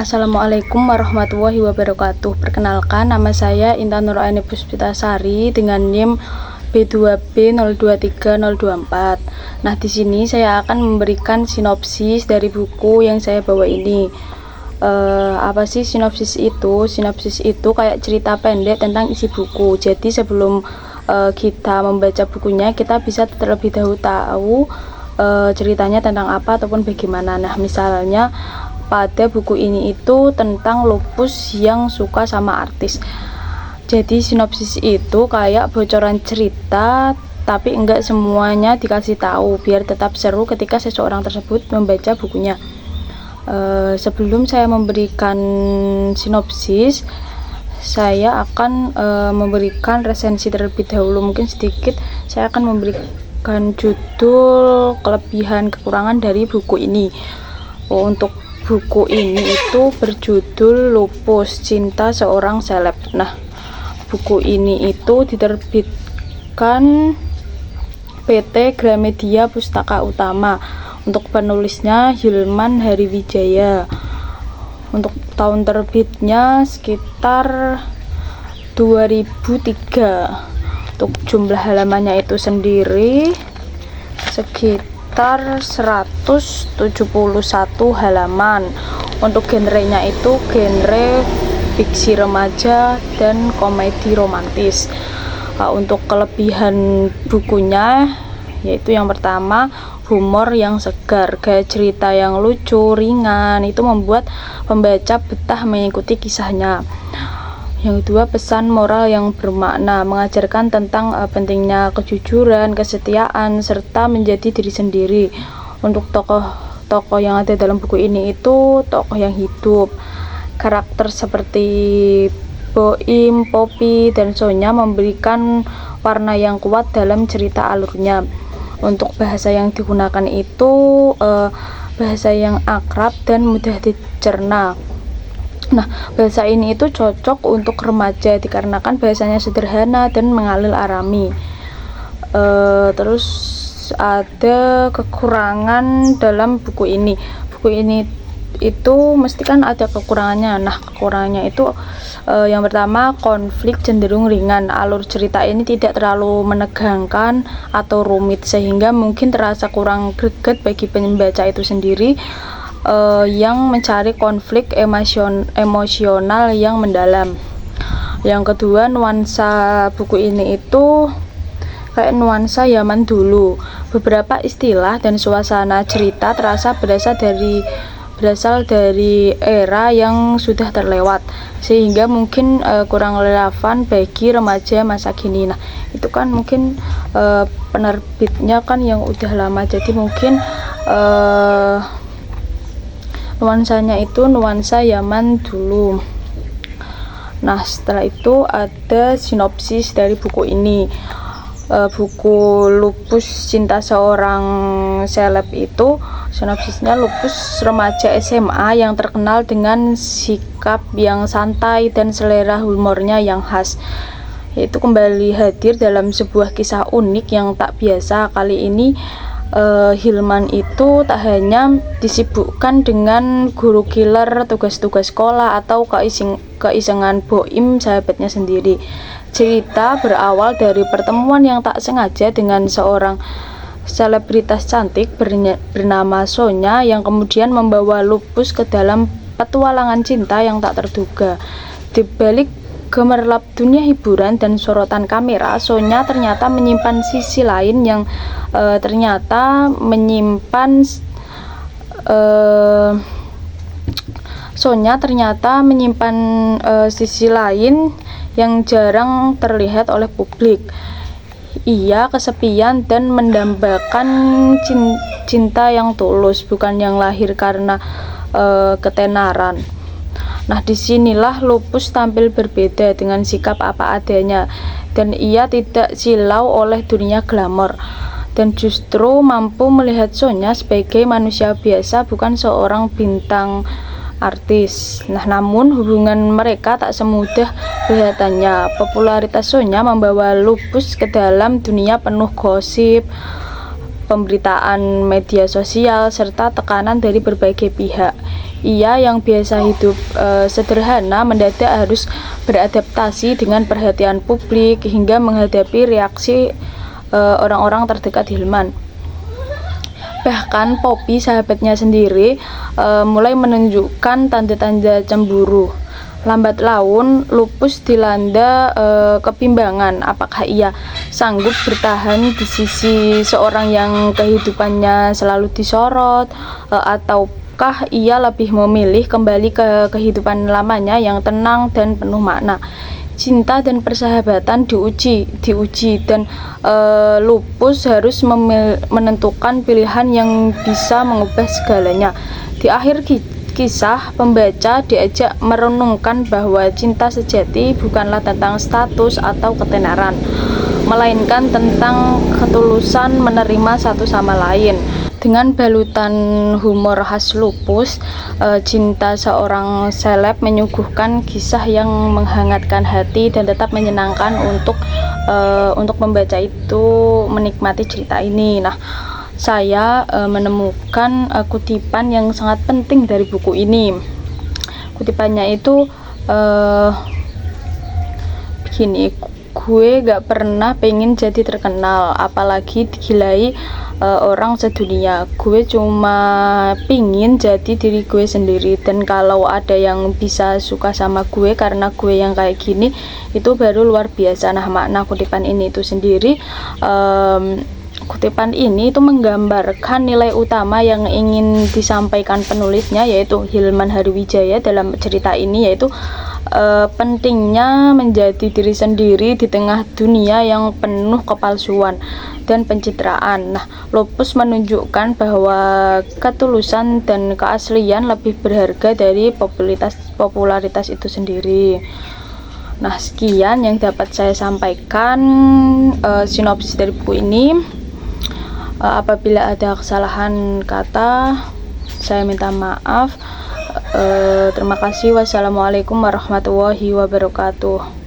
Assalamualaikum warahmatullahi wabarakatuh. Perkenalkan, nama saya Intan Nuraini Puspitasari dengan NIM B2B023024. Nah, di sini saya akan memberikan sinopsis dari buku yang saya bawa ini. Apa sih sinopsis itu? Sinopsis itu kayak cerita pendek tentang isi buku. Jadi sebelum kita membaca bukunya, kita bisa terlebih dahulu tahu ceritanya tentang apa ataupun bagaimana. Nah, misalnya pada buku ini itu tentang lupus yang suka sama artis. Jadi sinopsis itu kayak bocoran cerita, tapi enggak semuanya dikasih tahu biar tetap seru ketika seseorang tersebut membaca bukunya. Sebelum saya memberikan sinopsis, saya akan memberikan resensi terlebih dahulu. Mungkin sedikit saya akan memberikan judul kelebihan kekurangan dari buku ini. Untuk buku ini itu berjudul Lupus Cinta Seorang Seleb. Nah, buku ini itu diterbitkan PT Gramedia Pustaka Utama. Untuk penulisnya Hilman Hariwijaya. Untuk tahun terbitnya sekitar 2003. Untuk jumlah halamannya itu sendiri sekitar 171 halaman. Untuk genrenya itu genre fiksi remaja dan komedi romantis. Untuk kelebihan bukunya yaitu yang pertama, humor yang segar, gaya cerita yang lucu, ringan, itu membuat pembaca betah mengikuti kisahnya. Yang kedua, pesan moral yang bermakna, mengajarkan tentang pentingnya kejujuran, kesetiaan, serta menjadi diri sendiri. Untuk tokoh-tokoh yang ada dalam buku ini itu tokoh yang hidup. Karakter seperti Boim, Poppy, dan Sonya memberikan warna yang kuat dalam cerita alurnya. Untuk bahasa yang digunakan itu bahasa yang akrab dan mudah dicerna. Nah, bahasa ini itu cocok untuk remaja dikarenakan bahasanya sederhana dan mengalir alami. Terus ada kekurangan dalam buku ini. Buku ini itu mesti kan ada kekurangannya. Nah, kekurangannya itu yang pertama, konflik cenderung ringan. Alur cerita ini tidak terlalu menegangkan atau rumit sehingga mungkin terasa kurang greget bagi pembaca itu sendiri yang mencari konflik emosional yang mendalam. Yang kedua, nuansa buku ini itu kayak nuansa zaman dulu. Beberapa istilah dan suasana cerita terasa berasal dari era yang sudah terlewat sehingga mungkin kurang relevan bagi remaja masa kini. Nah, itu kan mungkin penerbitnya kan yang udah lama, jadi mungkin nuansanya itu nuansa zaman dulu. Nah, setelah itu ada sinopsis dari buku ini. Buku Lupus Cinta Seorang Seleb itu sinopsisnya, lupus remaja SMA yang terkenal dengan sikap yang santai dan selera humornya yang khas. Itu kembali hadir dalam sebuah kisah unik yang tak biasa. Kali ini Hilman itu tak hanya disibukkan dengan guru killer, tugas-tugas sekolah, atau keisengan Boim sahabatnya sendiri. Cerita berawal dari pertemuan yang tak sengaja dengan seorang selebritas cantik bernama Sonya yang kemudian membawa Lupus ke dalam petualangan cinta yang tak terduga. Di balik gemerlap dunia hiburan dan sorotan kamera, Sonya ternyata menyimpan sisi lain yang sisi lain yang jarang terlihat oleh publik. Ia kesepian dan mendambakan cinta yang tulus, bukan yang lahir karena ketenaran. Nah, disinilah Lupus tampil berbeda dengan sikap apa adanya, dan ia tidak silau oleh dunia glamor, dan justru mampu melihat Sonya sebagai manusia biasa, bukan seorang bintang artis. Nah, namun hubungan mereka tak semudah kelihatannya. Popularitas Sonya membawa Lupus ke dalam dunia penuh gosip, pemberitaan media sosial, serta tekanan dari berbagai pihak. Ia yang biasa hidup sederhana mendadak harus beradaptasi dengan perhatian publik hingga menghadapi reaksi orang-orang terdekat Hilman. Bahkan Poppy, sahabatnya sendiri, mulai menunjukkan tanda-tanda cemburu. Lambat laun, Lupus dilanda kebimbangan. Apakah ia sanggup bertahan di sisi seorang yang kehidupannya selalu disorot, ataukah ia lebih memilih kembali ke kehidupan lamanya yang tenang dan penuh makna? Cinta dan persahabatan diuji dan Lupus harus menentukan pilihan yang bisa mengubah segalanya. Di akhir kisah, pembaca diajak merenungkan bahwa cinta sejati bukanlah tentang status atau ketenaran, melainkan tentang ketulusan menerima satu sama lain. Dengan balutan humor khas Lupus, cinta seorang seleb menyuguhkan kisah yang menghangatkan hati dan tetap menyenangkan untuk pembaca itu menikmati cerita ini. Nah, saya menemukan kutipan yang sangat penting dari buku ini. Kutipannya itu begini, gue gak pernah pengen jadi terkenal, apalagi digilai orang sedunia. Gue cuma pingin jadi diri gue sendiri, dan kalau ada yang bisa suka sama gue karena gue yang kayak gini, itu baru luar biasa. Nah, makna kutipan ini itu sendiri, kutipan ini itu menggambarkan nilai utama yang ingin disampaikan penulisnya, yaitu Hilman Hariwijaya dalam cerita ini, yaitu pentingnya menjadi diri sendiri di tengah dunia yang penuh kepalsuan dan pencitraan. Nah, Lupus menunjukkan bahwa ketulusan dan keaslian lebih berharga dari popularitas itu sendiri. Nah, sekian yang dapat saya sampaikan sinopsis dari buku ini. Apabila ada kesalahan kata, saya minta maaf. Terima kasih. Wassalamualaikum warahmatullahi wabarakatuh.